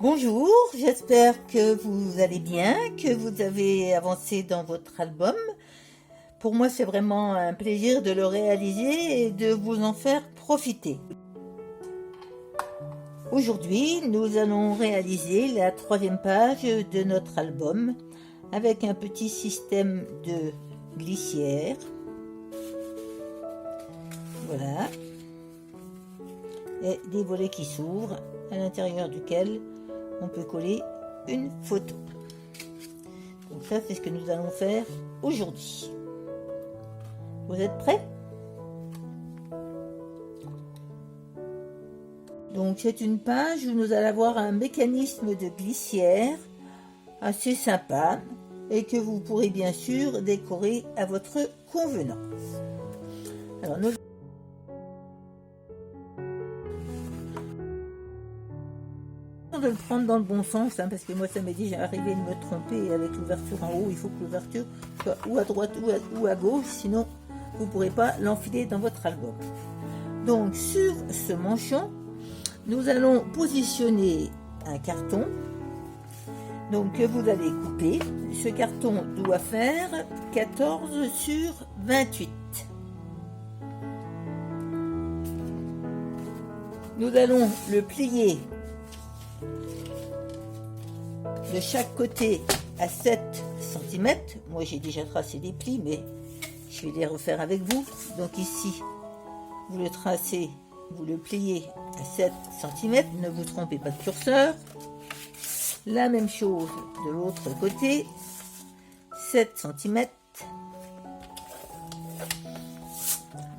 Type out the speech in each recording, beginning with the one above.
Bonjour, j'espère que vous allez bien, que vous avez avancé dans votre album. Pour moi, c'est vraiment un plaisir de le réaliser et de vous en faire profiter. Aujourd'hui, nous allons réaliser la 3e page de notre album avec un petit système de glissière. Voilà. Et des volets qui s'ouvrent, à l'intérieur duquel on peut coller une photo. Donc ça, c'est ce que nous allons faire aujourd'hui. Vous êtes prêts? Donc c'est une page où nous allons avoir un mécanisme de glissière assez sympa et que vous pourrez bien sûr décorer à votre convenance. Alors nous de le prendre dans le bon sens, parce que moi ça m'est déjà arrivé de me tromper avec l'ouverture en haut. Il faut que l'ouverture soit ou à droite ou à gauche, sinon vous ne pourrez pas l'enfiler dans votre album. Donc sur ce manchon, nous allons positionner un carton donc que vous allez couper. Ce carton doit faire 14 sur 28. Nous allons le plier de chaque côté à 7 cm. Moi j'ai déjà tracé des plis, mais je vais les refaire avec vous. Donc ici, vous le tracez, vous le pliez à 7 cm, ne vous trompez pas de curseur. La même chose de l'autre côté, 7 cm.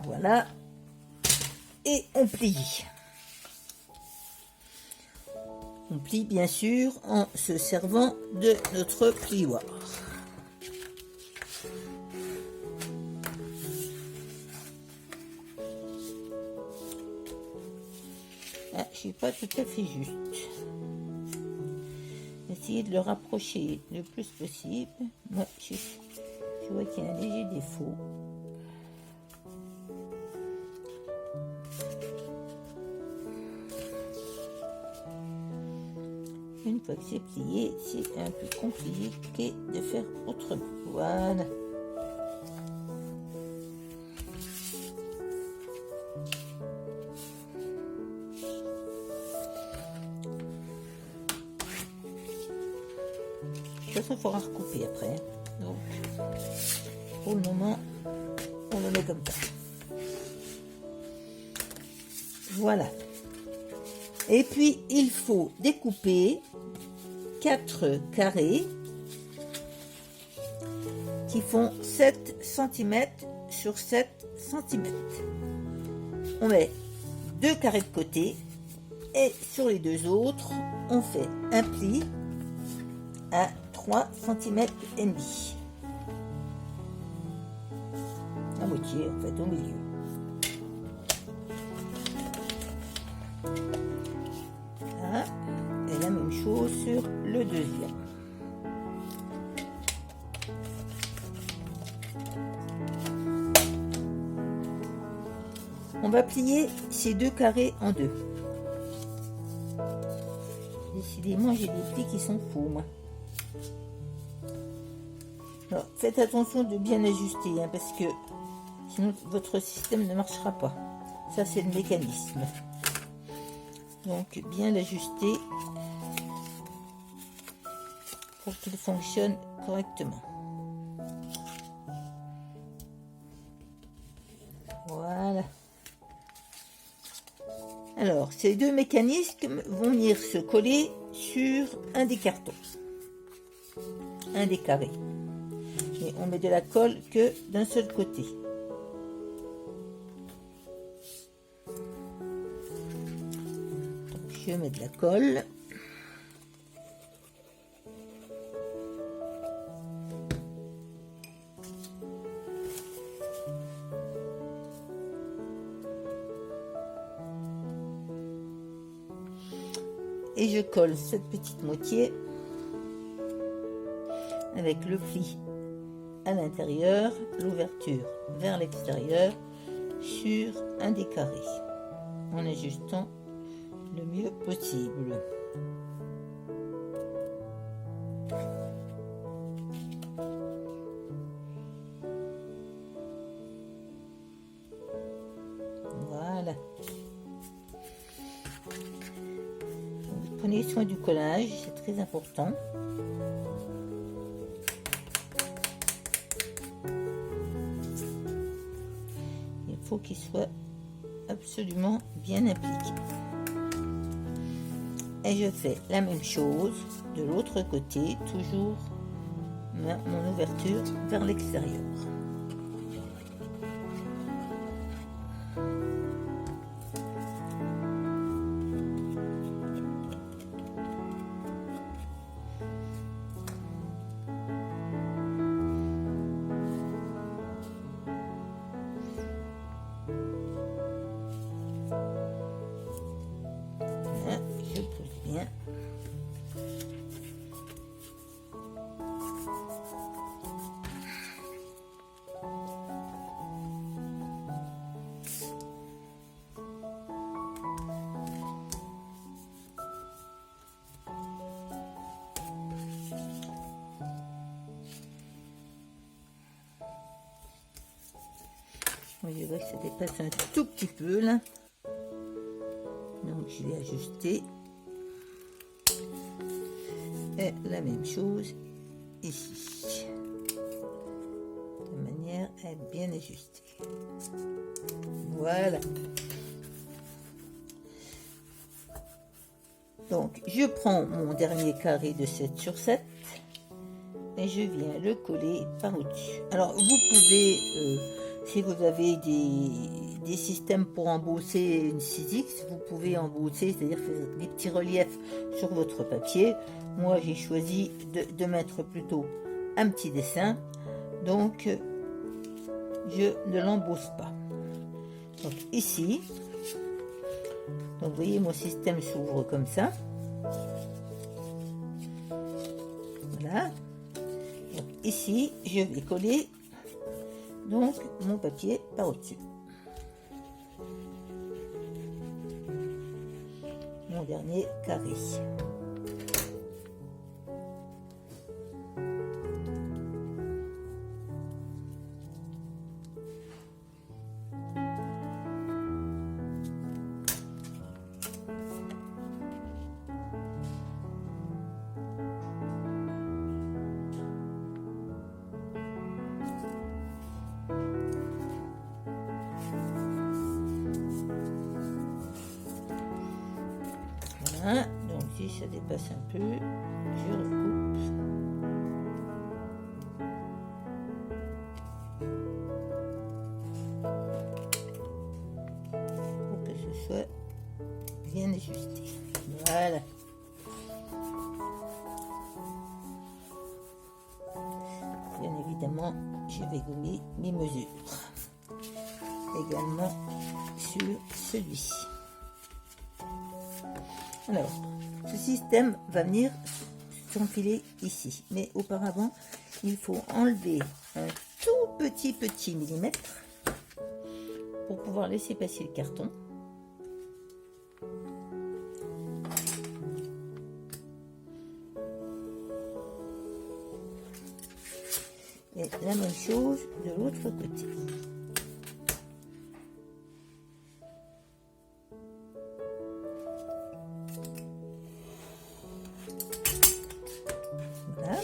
Voilà. Et on plie. On plie bien sûr en se servant de notre plioir. Ah, je ne suis pas tout à fait juste. Essayez de le rapprocher le plus possible. Moi, je vois qu'il y a un léger défaut. Une fois que c'est plié, c'est un peu compliqué de faire autrement. Voilà. De toute façon, il faudra recouper après. Donc, pour le moment, on le met comme ça. Voilà. Et puis, il faut découper 4 carrés qui font 7 cm sur 7 cm. On met 2 carrés de côté et sur les 2 autres, on fait un pli à 3 cm et demi. À moitié, en fait, au milieu. Et la même chose sur le deuxième. On va plier ces 2 carrés en 2. Décidément, j'ai des plis qui sont faux, moi. Alors, faites attention de bien ajuster, parce que sinon votre système ne marchera pas. Ça, c'est le mécanisme. Donc, bien l'ajuster pour qu'il fonctionne correctement. Voilà. Alors, ces 2 mécanismes vont venir se coller sur un des cartons, un des carrés. Et on met de la colle que d'un seul côté. Donc, je mets de la colle. Et je colle cette petite moitié avec le pli à l'intérieur, l'ouverture vers l'extérieur sur un des carrés en ajustant le mieux possible. soin du collage, c'est très important. Il faut qu'il soit absolument bien appliqué. Et je fais la même chose de l'autre côté, toujours mon ouverture vers l'extérieur. Voilà, je pose bien. Je vois que ça dépasse un tout petit peu là, donc je vais ajuster. Et la même chose ici, de manière à être bien ajustée. Voilà. Donc je prends mon dernier carré de 7 sur 7 et je viens le coller par au-dessus. Alors vous pouvez si vous avez des systèmes pour embosser une 6X, vous pouvez embosser, c'est-à-dire faire des petits reliefs sur votre papier. Moi, j'ai choisi de mettre plutôt un petit dessin, donc je ne l'embosse pas. Donc ici, donc vous voyez, mon système s'ouvre comme ça. Voilà. Donc ici, je vais coller donc mon papier par au-dessus. Mon dernier carré. Voilà, donc si ça dépasse un peu, je recoupe. Pour que ce soit bien ajusté. Voilà. Bien évidemment, je vais gommer mes mesures. Également sur celui-ci. Alors, ce système va venir s'enfiler ici. Mais auparavant, il faut enlever un tout petit millimètre pour pouvoir laisser passer le carton. Et la même chose de l'autre côté. Voilà.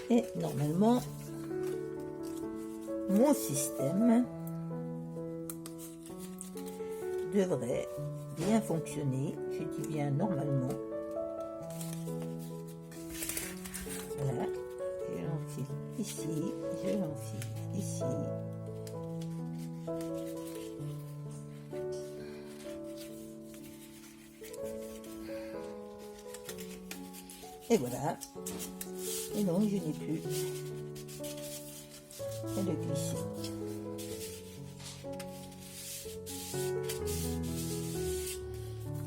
Et normalement, mon système devrait bien fonctionner. Je dis bien normalement. Voilà, je l'enfile ici, je l'enfile ici. Et voilà. Et donc je n'ai plus qu'à le glisser.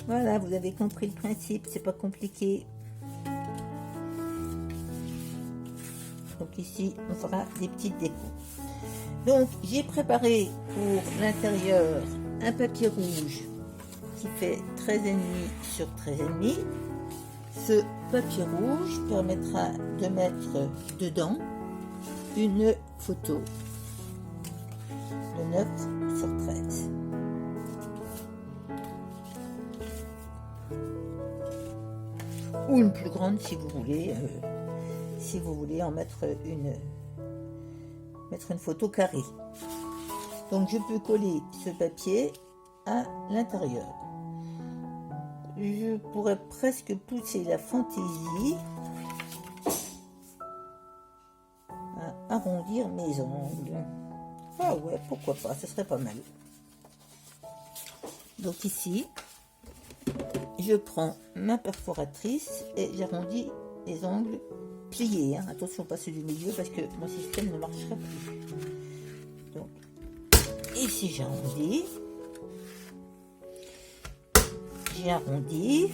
Voilà, vous avez compris le principe, c'est pas compliqué. Donc ici, on fera des petites décos. Donc, j'ai préparé pour l'intérieur un papier rouge qui fait 13,5 sur 13,5. Ce papier rouge permettra de mettre dedans une photo de 9 sur 13. ou une plus grande si vous voulez en mettre une photo carrée. Donc je peux coller ce papier à l'intérieur. Je pourrais presque pousser la fantaisie à arrondir mes ongles. Ah ouais, pourquoi pas, ce serait pas mal. Donc ici, je prends ma perforatrice et j'arrondis les ongles pliés. Hein. Attention, pas ceux du milieu parce que mon système ne marcherait plus. Donc, ici j'arrondis. J'ai arrondi.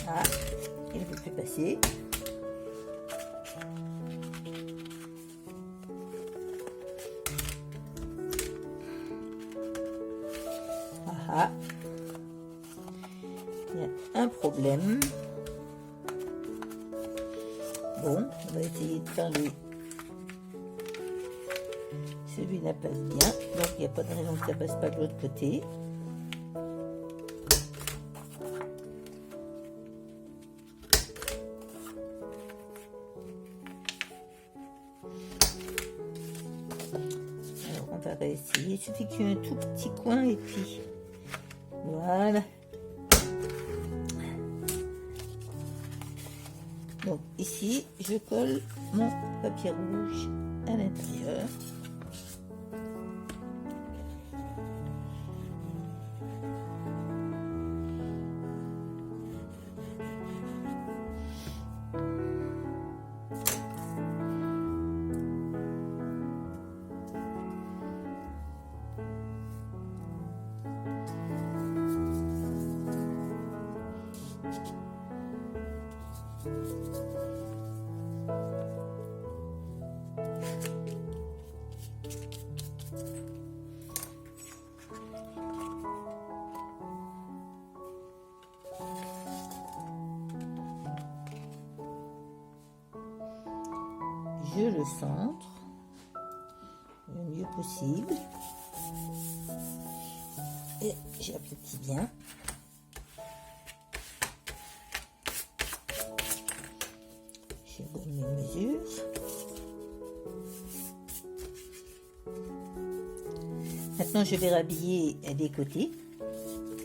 Ah, il ne peut plus passer. Ah, il y a un problème. Bon, on va essayer de faire les... Celui-là passe bien, donc il n'y a pas de raison que ça passe pas de l'autre côté. Alors on va réessayer, il suffit qu'il y ait un tout petit coin et puis voilà. Donc ici, je colle mon papier rouge à l'intérieur. Je le centre le mieux possible et j'aplatis bien. Je donne mes mesures. Maintenant je vais rhabiller des côtés,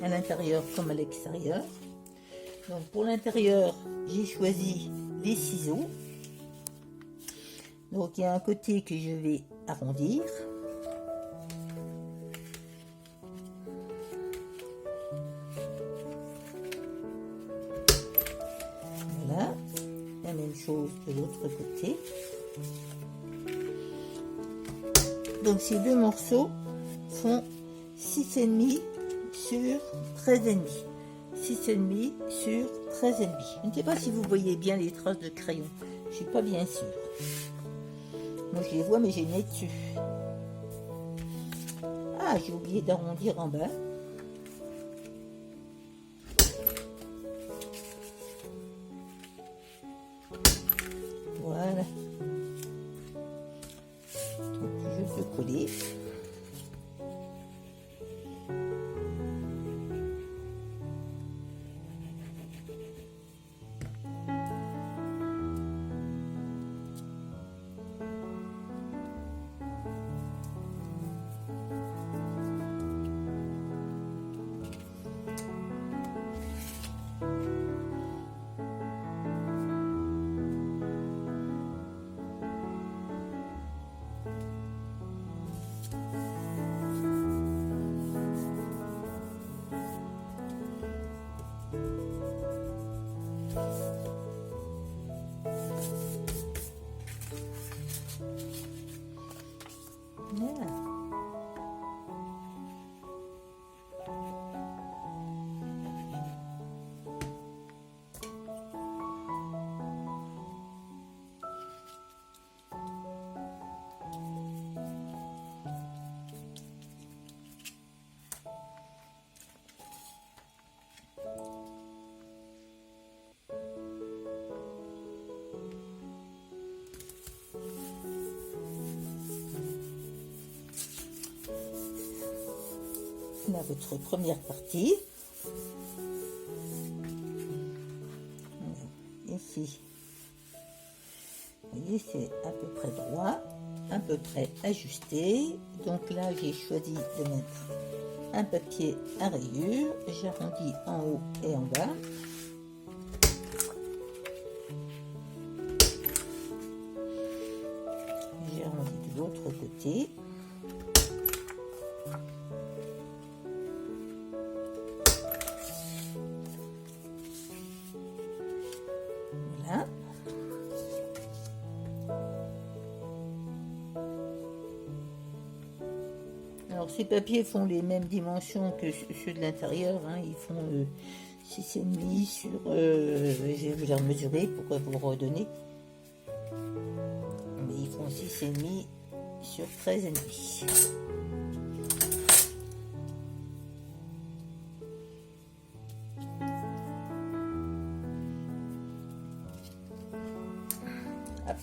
à l'intérieur comme à l'extérieur. Donc pour l'intérieur, j'ai choisi des ciseaux. Donc il y a un côté que je vais arrondir. Voilà, la même chose de l'autre côté. Donc ces deux morceaux font 6,5 sur 13,5. 6,5 sur 13,5. Je ne sais pas si vous voyez bien les traces de crayon. Je suis pas bien sûre. Moi je les vois mais j'ai le nez dessus. Ah, j'ai oublié d'arrondir en bas. Voilà. Donc je peux coller. Voilà. Là, votre première partie. Ici, vous voyez, c'est à peu près droit, à peu près ajusté. Donc là, j'ai choisi de mettre un papier à rayures. J'arrondis en haut et en bas. J'arrondis de l'autre côté. Voilà. Alors ces papiers font les mêmes dimensions que ceux de l'intérieur, hein. Ils font 6,5 sur... je vais vous les mesurer pour vous redonner. Mais ils font 6,5 sur 13,5. Hop.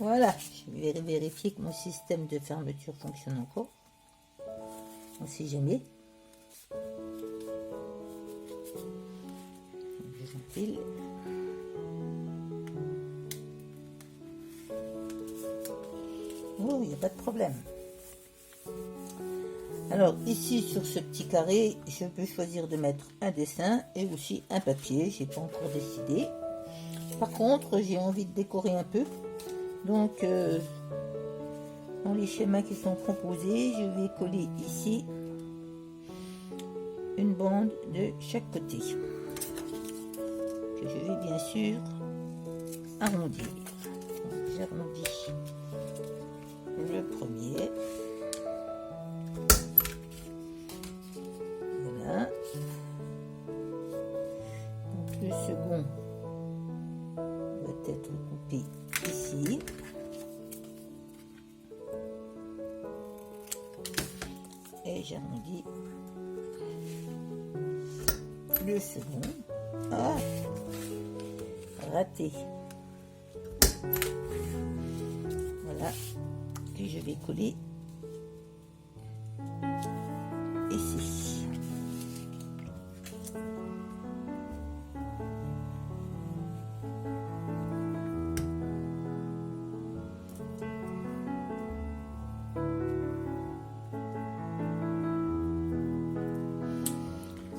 Voilà, je vais vérifier que mon système de fermeture fonctionne encore. On ne sait jamais. Je j'empile. Oh, il n'y a pas de problème. Alors ici sur ce petit carré, je peux choisir de mettre un dessin et aussi un papier. J'ai pas encore décidé. Par contre, j'ai envie de décorer un peu. Donc, dans les schémas qui sont proposés, je vais coller ici une bande de chaque côté, que je vais bien sûr arrondir. J'arrondis le premier. Voilà. Donc, le second va être coupé ici. Et j'arrondis le second. Ah, raté. Voilà, que je vais coller ici.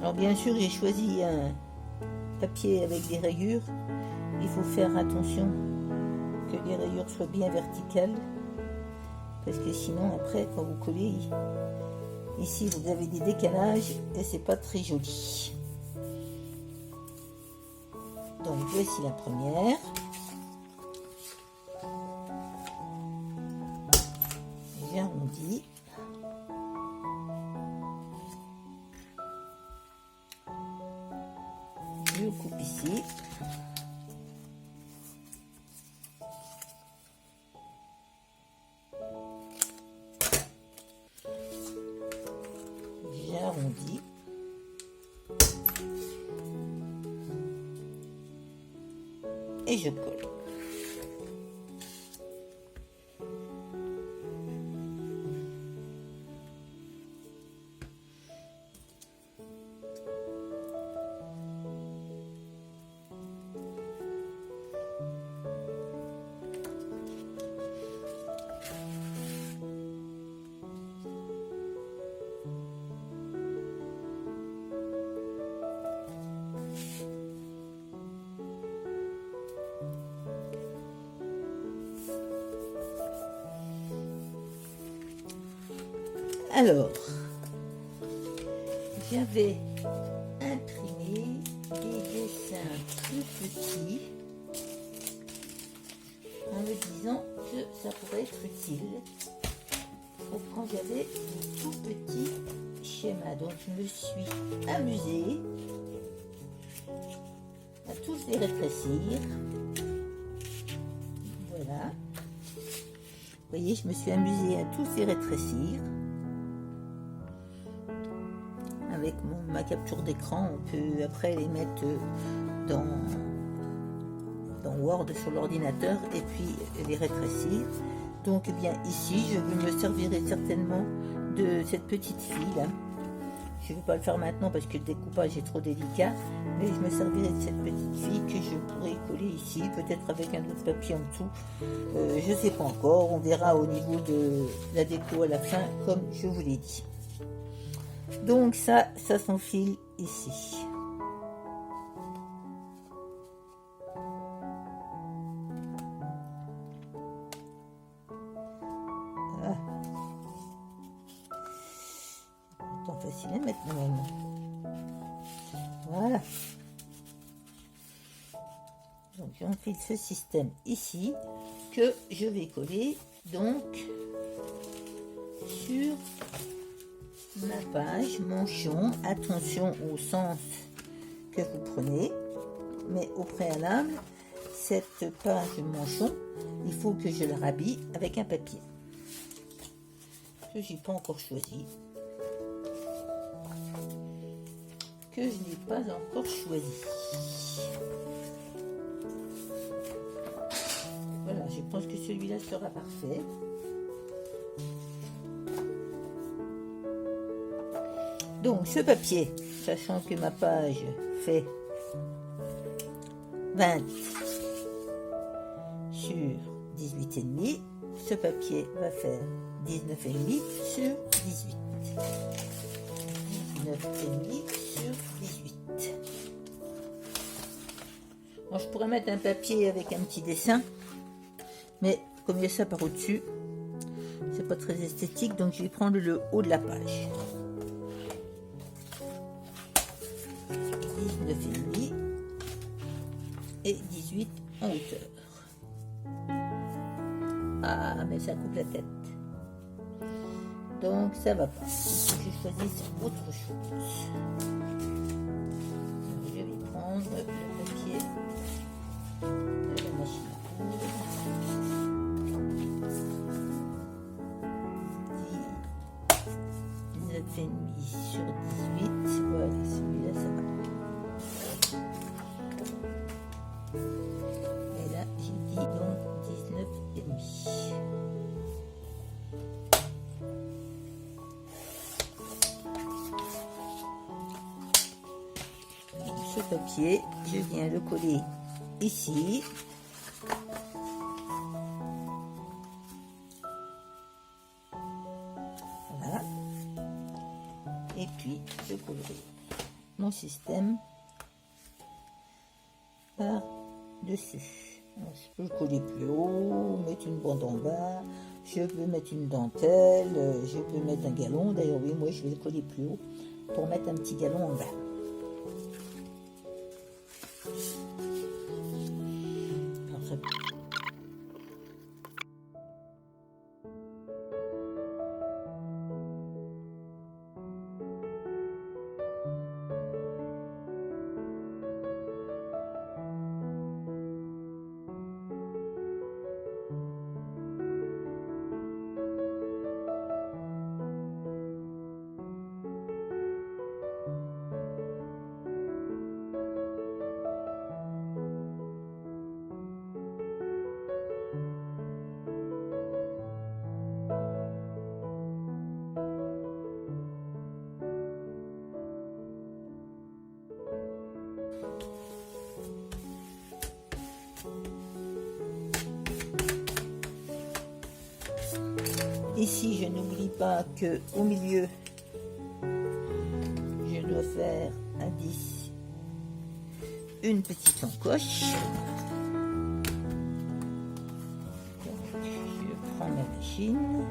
Alors bien sûr, j'ai choisi un papier avec des rayures. Il faut faire attention que les rayures soient bien verticales, parce que sinon après quand vous collez ici vous avez des décalages et c'est pas très joli. Donc voici la première. J'arrondis. Je coupe ici. J'arrondis. Et je colle. Alors, j'avais imprimé des dessins plus petits en me disant que ça pourrait être utile pour quand j'avais de tout petits schémas. Donc je me suis amusée à tous les rétrécir. Voilà. Vous voyez, je me suis amusée à tous les rétrécir. Avec ma capture d'écran, on peut après les mettre dans Word sur l'ordinateur et puis les rétrécir. Donc eh bien ici, je me servirai certainement de cette petite fille là. Je ne vais pas le faire maintenant parce que le découpage est trop délicat, mais je me servirai de cette petite fille que je pourrais coller ici, peut-être avec un autre papier en dessous. Je ne sais pas encore, on verra au niveau de la déco à la fin, comme je vous l'ai dit. Donc ça s'enfile ici. Voilà. C'est facile à mettre normalement. Voilà. Donc j'enfile ce système ici que je vais coller donc sur ma page manchon. Attention au sens que vous prenez, mais au préalable, cette page manchon, il faut que je la rhabille avec un papier que j'ai pas encore choisi, que je n'ai pas encore choisi. Voilà, je pense que celui-là sera parfait. Donc ce papier, sachant que ma page fait 20 sur 18,5, ce papier va faire 19,5 sur 18. 19,5 sur 18. Bon, je pourrais mettre un papier avec un petit dessin, mais comme il y a ça par au-dessus, c'est pas très esthétique, donc je vais prendre le haut de la page. 19,5 et 18 en hauteur. Ah, mais ça coupe la tête. Donc ça va pas. Il faut que je choisisse autre chose. Je vais prendre le papier de la machine à coudre. 19,5 sur 18. Voilà, celui-là ça va. Et là, j'ai dit donc 19,5. Ce papier, je viens le coller ici. Voilà. Et puis, je collerai mon système par-dessus. Je peux le coller plus haut, mettre une bande en bas, je peux mettre une dentelle, je peux mettre un galon. D'ailleurs, oui, moi je vais le coller plus haut pour mettre un petit galon en bas. Alors, ça... Ici, je n'oublie pas que au milieu, je dois faire à 10 une petite encoche. Donc, je prends ma machine,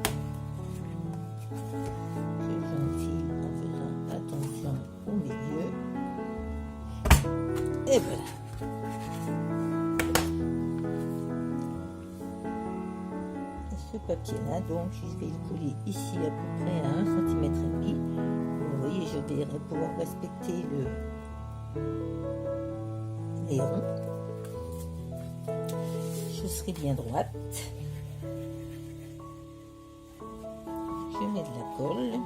Et voilà. Ce papier-là, donc, je vais le coller ici à peu près à 1,5 cm. Vous voyez, je vais pouvoir respecter les ronds. Je serai bien droite. Je mets de la colle.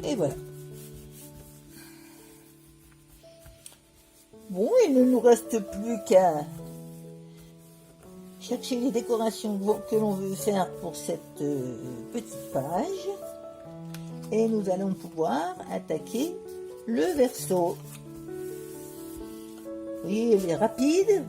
Et voilà. Bon, il ne nous reste plus qu'à chercher les décorations que l'on veut faire pour cette petite page. Et nous allons pouvoir attaquer le verso. Vous voyez, elle est rapide.